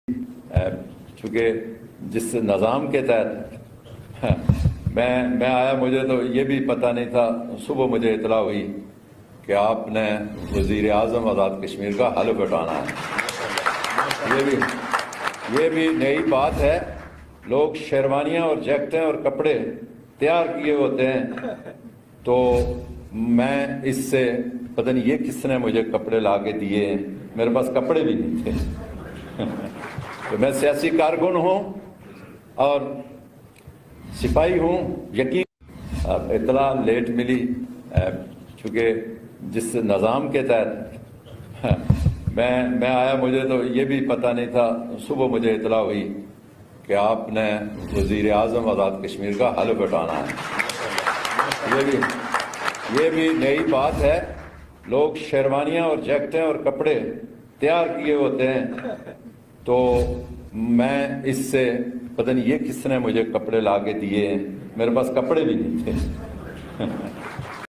چونکہ جس نظام کے تحت میں آیا، مجھے تو یہ بھی پتہ نہیں تھا، صبح مجھے اطلاع ہوئی کہ آپ نے وزیر اعظم آزاد کشمیر کا حلف اٹھانا ہے۔ یہ بھی نئی بات ہے۔ لوگ شیروانیاں اور جیکٹیں اور کپڑے تیار کیے ہوتے ہیں، تو میں اس سے پتہ نہیں یہ کس نے مجھے کپڑے لا کے دیے ہیں، میرے پاس کپڑے بھی نہیں تھے۔ تو میں سیاسی کارکن ہوں اور سپاہی ہوں، یقین اطلاع لیٹ ملی، چونکہ جس نظام کے تحت میں آیا، مجھے تو یہ بھی پتہ نہیں تھا، صبح مجھے اطلاع ہوئی کہ آپ نے وزیر اعظم آزاد کشمیر کا حلف اٹھانا ہے۔ یہ بھی نئی بات ہے۔ لوگ شیروانیاں اور جیکٹیں اور کپڑے تیار کیے ہوتے ہیں، تو میں اس سے پتہ نہیں یہ کس نے مجھے کپڑے لا کے دیے ہیں، میرے پاس کپڑے بھی نہیں تھے۔